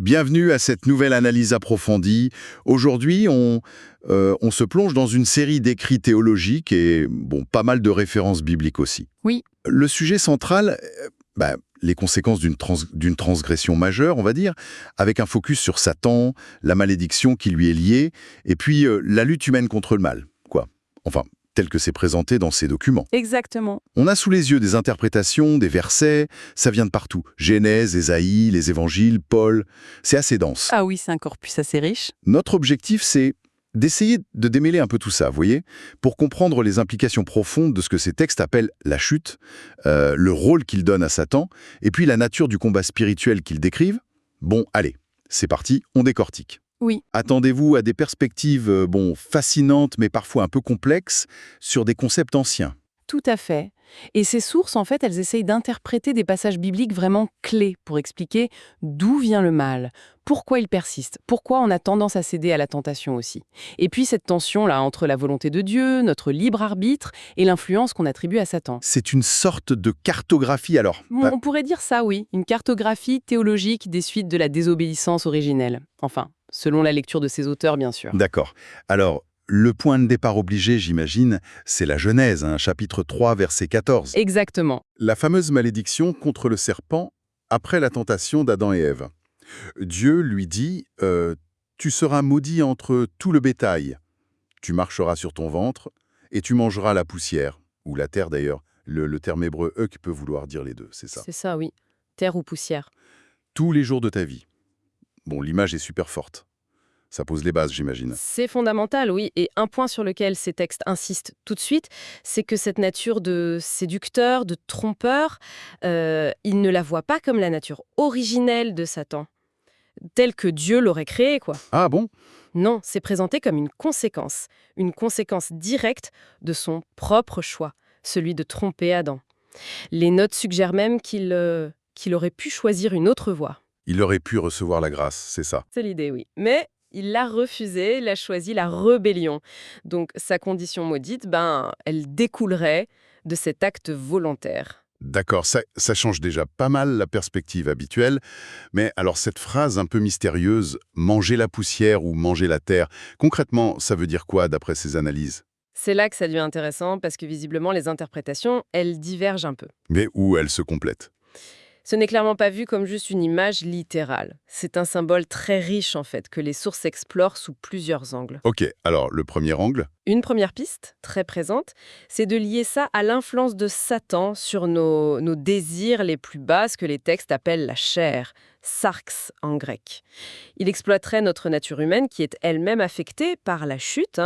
Bienvenue à cette nouvelle analyse approfondie. Aujourd'hui, on se plonge dans une série d'écrits théologiques et pas mal de références bibliques aussi. Oui, Le sujet central, les conséquences d'une transgression majeure, on va dire, avec un focus sur Satan, la malédiction qui lui est liée, et puis la lutte humaine contre le mal, quoi. Enfin, tel que c'est présenté dans ces documents. exactement. On a sous les yeux des interprétations, des versets, ça vient de partout. Genèse, Ésaïe, les évangiles, Paul, c'est assez dense. Ah oui, c'est un corpus assez riche. Notre objectif, c'est d'essayer de démêler un peu tout ça, vous voyez, pour comprendre les implications profondes de ce que ces textes appellent la chute, le rôle qu'ils donnent à Satan, et puis la nature du combat spirituel qu'ils décrivent. Bon, allez, c'est parti, on décortique. Oui, Attendez-vous à des perspectives, fascinantes, mais parfois un peu complexes, sur des concepts anciens. tout à fait. Et ces sources, en fait, elles essayent d'interpréter des passages bibliques vraiment clés pour expliquer d'où vient le mal, pourquoi il persiste, pourquoi on a tendance à céder à la tentation aussi. Et puis cette tension-là entre la volonté de Dieu, notre libre arbitre et l'influence qu'on attribue à Satan. C'est une sorte de cartographie, alors. Bon, on pourrait dire ça, oui, une cartographie théologique des suites de la désobéissance originelle. Enfin, selon la lecture de ces auteurs, bien sûr. D'accord. Alors, le point de départ obligé, j'imagine, c'est la Genèse, chapitre 3, verset 14. Exactement. La fameuse malédiction contre le serpent après la tentation d'Adam et Ève. Dieu lui dit Tu seras maudit entre tout le bétail. Tu marcheras sur ton ventre et tu mangeras la poussière. » Ou la terre, d'ailleurs. Le terme hébreu « qui peut vouloir dire les deux, c'est ça. C'est ça, oui. Terre ou poussière. Tous les jours de ta vie. Bon, l'image est super forte. Ça pose les bases, j'imagine. C'est fondamental, oui. Et un point sur lequel ces textes insistent tout de suite, c'est que cette nature de séducteur, de trompeur, ils ne la voient pas comme la nature originelle de Satan, telle que Dieu l'aurait créée, quoi. Ah bon? Non, c'est présenté comme une conséquence directe de son propre choix, celui de tromper Adam. Les notes suggèrent même qu'il aurait pu choisir une autre voie. Il aurait pu recevoir la grâce, c'est ça. C'est l'idée, oui. Mais il l'a refusé, il a choisi la rébellion. Donc sa condition maudite, elle découlerait de cet acte volontaire. D'accord, ça change déjà pas mal la perspective habituelle. Mais alors cette phrase un peu mystérieuse, « manger la poussière » ou « manger la terre », concrètement, ça veut dire quoi d'après ces analyses? C'est là que ça devient intéressant parce que visiblement les interprétations, elles divergent un peu. Mais où elles se complètent? Ce n'est clairement pas vu comme juste une image littérale. C'est un symbole très riche en fait, que les sources explorent sous plusieurs angles. Ok, alors le premier angle? Une première piste, très présente, c'est de lier ça à l'influence de Satan sur nos désirs les plus bas, ce que les textes appellent la chair, sarx en grec. Il exploiterait notre nature humaine qui est elle-même affectée par la chute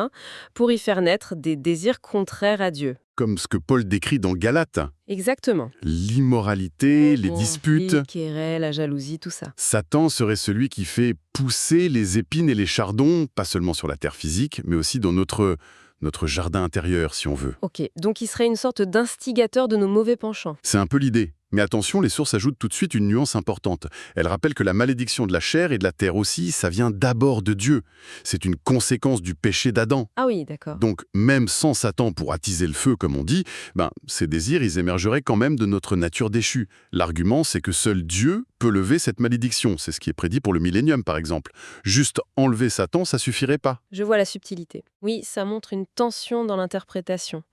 pour y faire naître des désirs contraires à Dieu. Comme ce que Paul décrit dans Galates. Exactement. L'immoralité, les Conflits, disputes. querelles, la jalousie, tout ça. Satan serait celui qui fait pousser les épines et les chardons, pas seulement sur la terre physique, mais aussi dans notre jardin intérieur, si on veut. Ok, donc il serait une sorte d'instigateur de nos mauvais penchants. C'est un peu l'idée. Mais attention, les sources ajoutent tout de suite une nuance importante. Elles rappellent que la malédiction de la chair et de la terre aussi, ça vient d'abord de Dieu. C'est une conséquence du péché d'Adam. Ah oui, d'accord. Donc, même sans Satan pour attiser le feu, comme on dit, ces désirs, ils émergeraient quand même de notre nature déchue. L'argument, c'est que seul Dieu peut lever cette malédiction. C'est ce qui est prédit pour le millénium, par exemple. Juste enlever Satan, ça suffirait pas. Je vois la subtilité. Oui, ça montre une tension dans l'interprétation.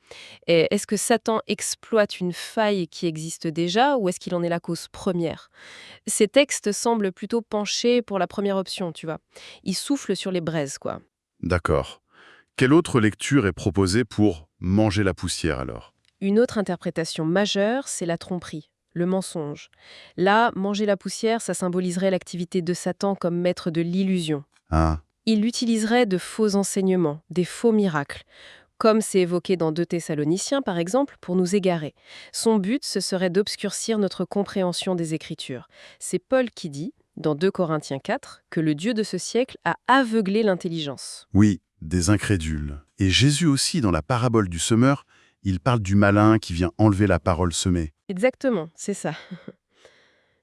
Et est-ce que Satan exploite une faille qui existe déjà ou est-ce qu'il en est la cause première? Ces textes semblent plutôt pencher pour la première option, tu vois. Ils soufflent sur les braises, quoi. D'accord. Quelle autre lecture est proposée pour manger la poussière, alors? Une autre interprétation majeure, c'est la tromperie, le mensonge. Là, manger la poussière, ça symboliserait l'activité de Satan comme maître de l'illusion. Ah, Il utiliserait de faux enseignements, des faux miracles, comme c'est évoqué dans 2 Thessaloniciens par exemple, pour nous égarer. Son but, ce serait d'obscurcir notre compréhension des Écritures. C'est Paul qui dit, dans 2 Corinthiens 4, que le Dieu de ce siècle a aveuglé l'intelligence. oui, des incrédules. Et Jésus aussi, dans la parabole du semeur, il parle du malin qui vient enlever la parole semée. Exactement, c'est ça.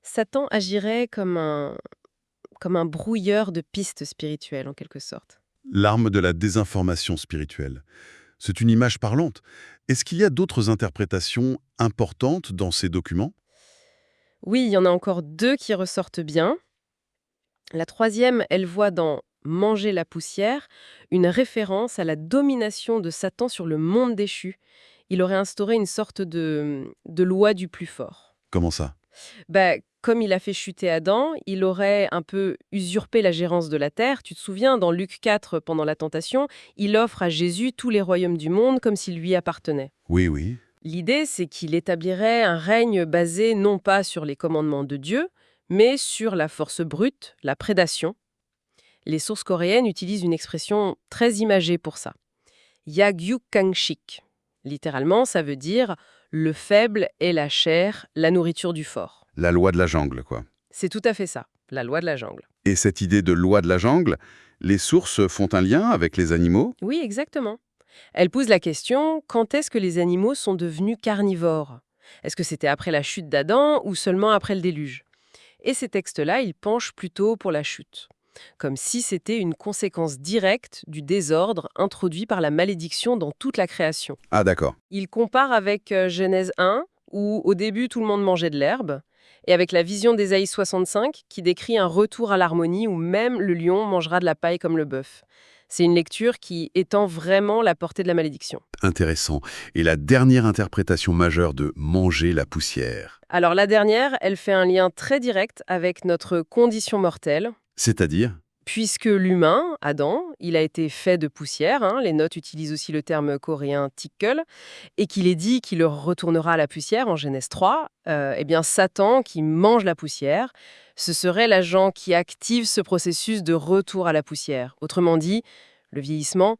Satan agirait comme un brouilleur de pistes spirituelles en quelque sorte. L'arme de la désinformation spirituelle. C'est une image parlante. Est-ce qu'il y a d'autres interprétations importantes dans ces documents? Oui, il y en a encore 2 qui ressortent bien. La troisième, elle voit dans manger la poussière une référence à la domination de Satan sur le monde déchu. Il aurait instauré une sorte de loi du plus fort. Comment ça? Bah, comme il a fait chuter Adam, il aurait un peu usurpé la gérance de la terre. Tu te souviens, dans Luc 4, pendant la tentation, il offre à Jésus tous les royaumes du monde comme s'ils lui appartenaient. Oui, oui. L'idée, c'est qu'il établirait un règne basé non pas sur les commandements de Dieu, mais sur la force brute, la prédation. Les sources coréennes utilisent une expression très imagée pour ça. Yagyukangshik. Littéralement, ça veut dire le faible est la chair, la nourriture du fort. La loi de la jungle, quoi. C'est tout à fait ça, la loi de la jungle. Et cette idée de loi de la jungle, les sources font un lien avec les animaux? Oui, exactement. Elle pose la question, quand est-ce que les animaux sont devenus carnivores? Est-ce que c'était après la chute d'Adam ou seulement après le déluge? Et ces textes-là, ils penchent plutôt pour la chute, comme si c'était une conséquence directe du désordre introduit par la malédiction dans toute la création. Ah, d'accord. Ils comparent avec Genèse 1, où au début tout le monde mangeait de l'herbe, et avec la vision d'Ésaïe 65, qui décrit un retour à l'harmonie où même le lion mangera de la paille comme le bœuf. C'est une lecture qui étend vraiment la portée de la malédiction. Intéressant. Et la dernière interprétation majeure de manger la poussière, Alors la dernière, elle fait un lien très direct avec notre condition mortelle, c'est-à-dire? puisque l'humain, Adam, il a été fait de poussière, les notes utilisent aussi le terme coréen tikkel, et qu'il est dit qu'il retournera à la poussière en Genèse 3, eh bien Satan, qui mange la poussière, ce serait l'agent qui active ce processus de retour à la poussière. Autrement dit, le vieillissement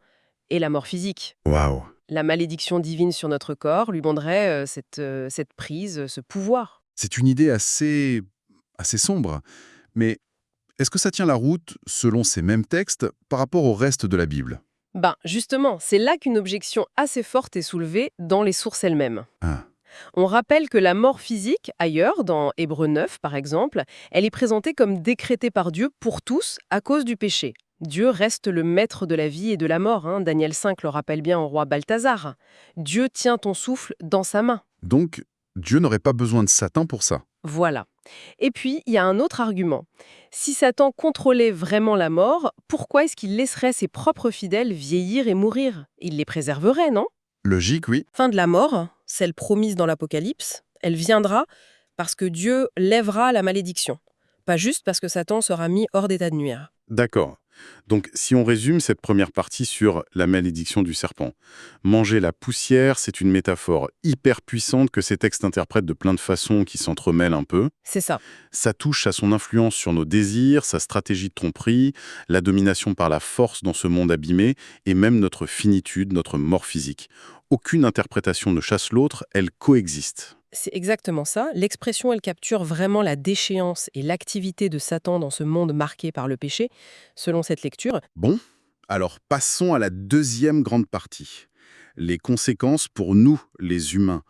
et la mort physique. Waouh. La malédiction divine sur notre corps lui donnerait cette prise, ce pouvoir. C'est une idée assez sombre. Mais est-ce que ça tient la route, selon ces mêmes textes, par rapport au reste de la Bible? Ben, justement, c'est là qu'une objection assez forte est soulevée dans les sources elles-mêmes. Ah, On rappelle que la mort physique, ailleurs, dans Hébreux 9 par exemple, elle est présentée comme décrétée par Dieu pour tous à cause du péché. Dieu reste le maître de la vie et de la mort, Daniel 5 le rappelle bien au roi Balthazar. Dieu tient ton souffle dans sa main. donc Dieu n'aurait pas besoin de Satan pour ça. Voilà. Et puis, il y a un autre argument. Si Satan contrôlait vraiment la mort, pourquoi est-ce qu'il laisserait ses propres fidèles vieillir et mourir? Il les préserverait, non? Logique, oui. Fin de la mort, celle promise dans l'Apocalypse, elle viendra parce que Dieu lèvera la malédiction. Pas juste parce que Satan sera mis hors d'état de nuire. D'accord. Donc, si on résume cette première partie sur la malédiction du serpent, manger la poussière, c'est une métaphore hyper puissante que ces textes interprètent de plein de façons qui s'entremêlent un peu. C'est ça. Ça touche à son influence sur nos désirs, sa stratégie de tromperie, la domination par la force dans ce monde abîmé, et même notre finitude, notre mort physique. Aucune interprétation ne chasse l'autre, elles coexistent. C'est exactement ça. L'expression, elle capture vraiment la déchéance et l'activité de Satan dans ce monde marqué par le péché, selon cette lecture. Bon, alors passons à la deuxième grande partie. Les conséquences pour nous, les humains.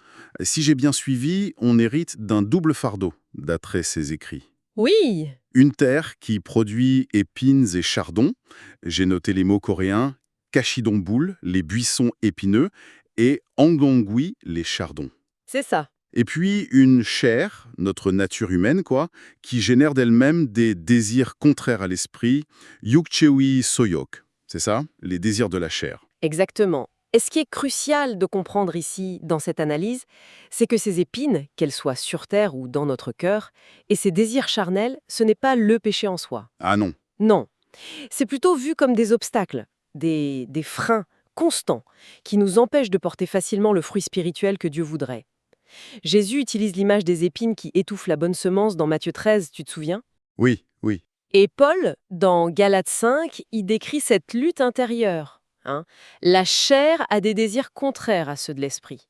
Si j'ai bien suivi, on hérite d'un double fardeau, d'après ces écrits. Oui, Une terre qui produit épines et chardons. J'ai noté les mots coréens kashidongbul, les buissons épineux, et angongui, les chardons. c'est ça. Et puis une chair, notre nature humaine, quoi, qui génère d'elle-même des désirs contraires à l'esprit, yukchewi soyok. C'est ça? Les désirs de la chair. Exactement. Et ce qui est crucial de comprendre ici, dans cette analyse, c'est que ces épines, qu'elles soient sur terre ou dans notre cœur, et ces désirs charnels, ce n'est pas le péché en soi. Ah non. Non. C'est plutôt vu comme des obstacles, des freins constants, qui nous empêchent de porter facilement le fruit spirituel que Dieu voudrait. Jésus utilise l'image des épines qui étouffent la bonne semence dans Matthieu 13, tu te souviens? Oui, oui. Et Paul, dans Galates 5, il décrit cette lutte intérieure. La chair a des désirs contraires à ceux de l'esprit.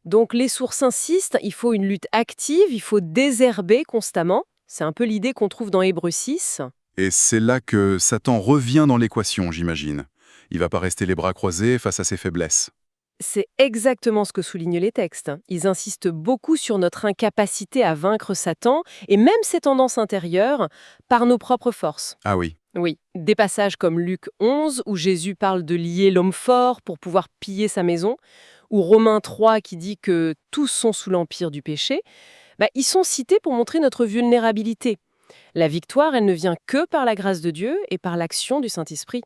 Donc les sources insistent, il faut une lutte active, il faut désherber constamment. C'est un peu l'idée qu'on trouve dans Hébreux 6. Et c'est là que Satan revient dans l'équation, j'imagine. Il va pas rester les bras croisés face à ses faiblesses. C'est exactement ce que soulignent les textes. Ils insistent beaucoup sur notre incapacité à vaincre Satan et même ses tendances intérieures par nos propres forces. Ah oui. Oui, des passages comme Luc 11 où Jésus parle de lier l'homme fort pour pouvoir piller sa maison, ou Romains 3 qui dit que tous sont sous l'empire du péché, ils sont cités pour montrer notre vulnérabilité. La victoire, elle ne vient que par la grâce de Dieu et par l'action du Saint-Esprit.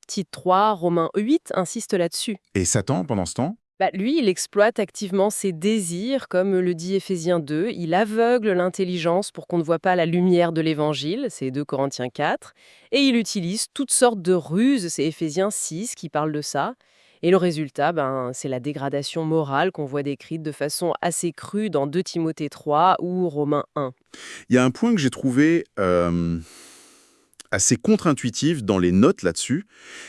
Tite 3, Romains 8 insiste là-dessus. Et Satan, pendant ce temps? Lui, il exploite activement ses désirs, comme le dit Éphésiens 2. Il aveugle l'intelligence pour qu'on ne voit pas la lumière de l'Évangile, c'est 2 Corinthiens 4. Et il utilise toutes sortes de ruses, c'est Éphésiens 6 qui parle de ça. Et le résultat, c'est la dégradation morale qu'on voit décrite de façon assez crue dans 2 Timothée 3 ou Romains 1. Il y a un point que j'ai trouvé assez contre-intuitif dans les notes là-dessus.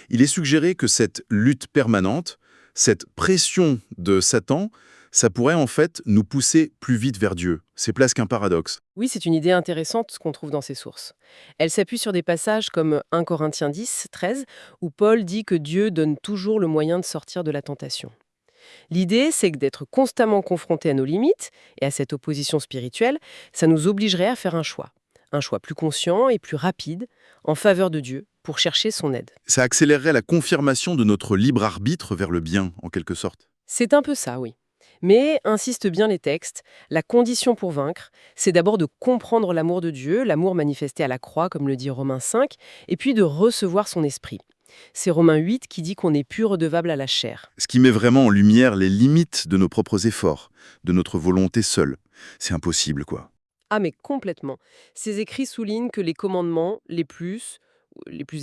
Il est suggéré que cette lutte permanente, cette pression de Satan, ça pourrait en fait nous pousser plus vite vers Dieu. C'est presque un paradoxe. Oui, c'est une idée intéressante qu'on trouve dans ces sources. Elle s'appuie sur des passages comme 1 Corinthiens 10, 13, où Paul dit que Dieu donne toujours le moyen de sortir de la tentation. L'idée, c'est que d'être constamment confronté à nos limites et à cette opposition spirituelle, ça nous obligerait à faire un choix. Un choix plus conscient et plus rapide, en faveur de Dieu, pour chercher son aide. Ça accélérerait la confirmation de notre libre arbitre vers le bien, en quelque sorte. C'est un peu ça, oui. Mais, insistent bien les textes, la condition pour vaincre, c'est d'abord de comprendre l'amour de Dieu, l'amour manifesté à la croix, comme le dit Romains 5, et puis de recevoir son esprit. C'est Romains 8 qui dit qu'on n'est plus redevable à la chair. Ce qui met vraiment en lumière les limites de nos propres efforts, de notre volonté seule. C'est impossible, quoi. Ah mais complètement. Ces écrits soulignent que les commandements, les plus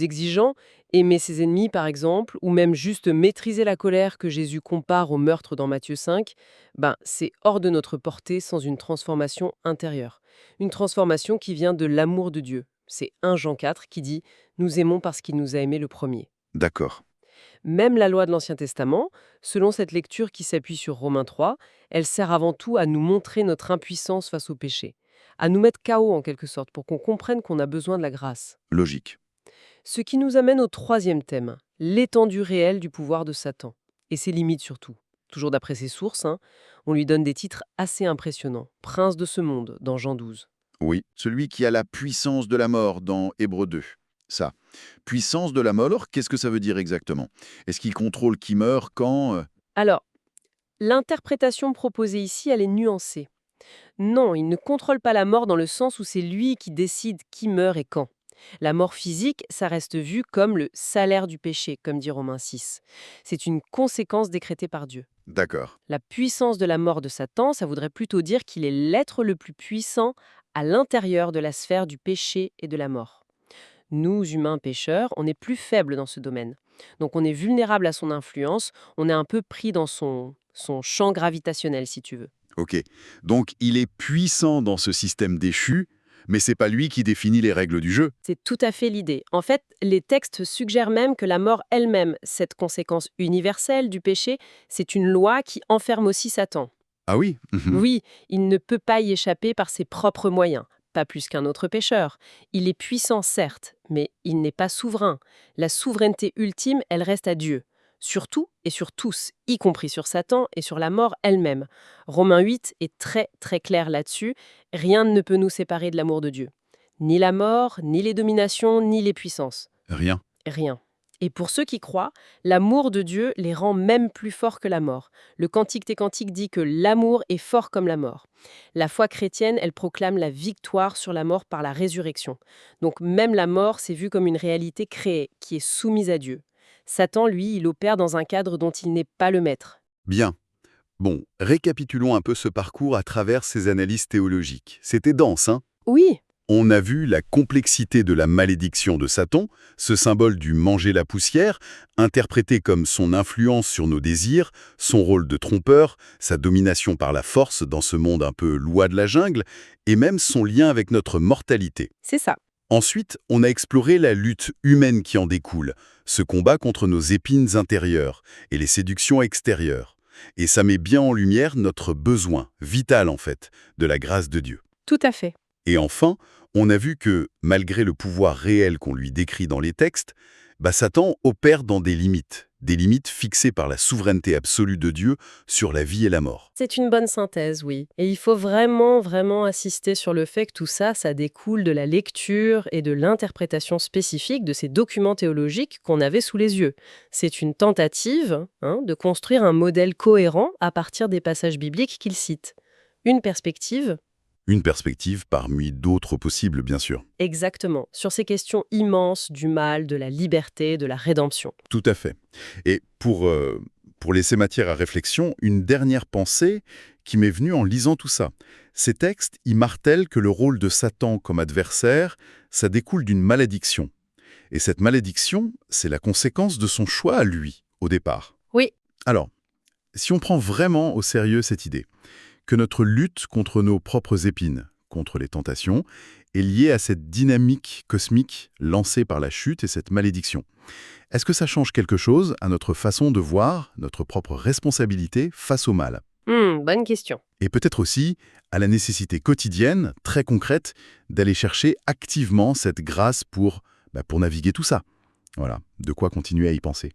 exigeants, aimer ses ennemis par exemple, ou même juste maîtriser la colère que Jésus compare au meurtre dans Matthieu 5, c'est hors de notre portée sans une transformation intérieure. Une transformation qui vient de l'amour de Dieu. C'est 1 Jean 4 qui dit « Nous aimons parce qu'il nous a aimés le premier ». D'accord. Même la loi de l'Ancien Testament, selon cette lecture qui s'appuie sur Romains 3, elle sert avant tout à nous montrer notre impuissance face au péché, à nous mettre KO en quelque sorte pour qu'on comprenne qu'on a besoin de la grâce. Logique. Ce qui nous amène au troisième thème, l'étendue réelle du pouvoir de Satan, et ses limites surtout. Toujours d'après ses sources, on lui donne des titres assez impressionnants. Prince de ce monde, dans Jean 12. Oui, celui qui a la puissance de la mort dans Hébreux 2. Ça. Puissance de la mort, qu'est-ce que ça veut dire exactement? Est-ce qu'il contrôle qui meurt quand Alors, l'interprétation proposée ici, elle est nuancée. Non, il ne contrôle pas la mort dans le sens où c'est lui qui décide qui meurt et quand. La mort physique, ça reste vu comme le salaire du péché, comme dit Romains 6. C'est une conséquence décrétée par Dieu. D'accord. La puissance de la mort de Satan, ça voudrait plutôt dire qu'il est l'être le plus puissant à l'intérieur de la sphère du péché et de la mort. Nous, humains pécheurs, on est plus faibles dans ce domaine. Donc on est vulnérable à son influence, on est un peu pris dans son champ gravitationnel, si tu veux. Ok. Donc il est puissant dans ce système déchu, mais c'est pas lui qui définit les règles du jeu. C'est tout à fait l'idée. En fait, les textes suggèrent même que la mort elle-même, cette conséquence universelle du péché, c'est une loi qui enferme aussi Satan. Ah oui. Oui, il ne peut pas y échapper par ses propres moyens, pas plus qu'un autre pécheur. Il est puissant, certes, mais il n'est pas souverain. La souveraineté ultime, elle reste à Dieu. Sur tout et sur tous, y compris sur Satan et sur la mort elle-même. Romains 8 est très très clair là-dessus. Rien ne peut nous séparer de l'amour de Dieu. Ni la mort, ni les dominations, ni les puissances. Rien. Rien. Et pour ceux qui croient, l'amour de Dieu les rend même plus forts que la mort. Le Cantique des Cantiques dit que l'amour est fort comme la mort. La foi chrétienne, elle proclame la victoire sur la mort par la résurrection. Donc même la mort, c'est vu comme une réalité créée, qui est soumise à Dieu. Satan, lui, il opère dans un cadre dont il n'est pas le maître. Bien. Bon, récapitulons un peu ce parcours à travers ces analyses théologiques. C'était dense, hein? Oui, On a vu la complexité de la malédiction de Satan, ce symbole du manger la poussière, interprété comme son influence sur nos désirs, son rôle de trompeur, sa domination par la force dans ce monde un peu loi de la jungle, et même son lien avec notre mortalité. c'est ça. Ensuite, on a exploré la lutte humaine qui en découle, ce combat contre nos épines intérieures et les séductions extérieures. Et ça met bien en lumière notre besoin, vital en fait, de la grâce de Dieu. Tout à fait. Et enfin, on a vu que, malgré le pouvoir réel qu'on lui décrit dans les textes, Satan opère dans des limites fixées par la souveraineté absolue de Dieu sur la vie et la mort. C'est une bonne synthèse, oui. Et il faut vraiment, vraiment insister sur le fait que tout ça, ça découle de la lecture et de l'interprétation spécifique de ces documents théologiques qu'on avait sous les yeux. C'est une tentative de construire un modèle cohérent à partir des passages bibliques qu'il cite. Une perspective. Une perspective parmi d'autres possibles, bien sûr. Exactement, sur ces questions immenses du mal, de la liberté, de la rédemption. Tout à fait. Et pour laisser matière à réflexion, une dernière pensée qui m'est venue en lisant tout ça. Ces textes, ils martèlent que le rôle de Satan comme adversaire, ça découle d'une malédiction. Et cette malédiction, c'est la conséquence de son choix à lui, au départ. Oui, Alors, si on prend vraiment au sérieux cette idée, que notre lutte contre nos propres épines, contre les tentations, est liée à cette dynamique cosmique lancée par la chute et cette malédiction, est-ce que ça change quelque chose à notre façon de voir notre propre responsabilité face au mal? bonne question. Et peut-être aussi à la nécessité quotidienne, très concrète, d'aller chercher activement cette grâce pour naviguer tout ça. Voilà, de quoi continuer à y penser.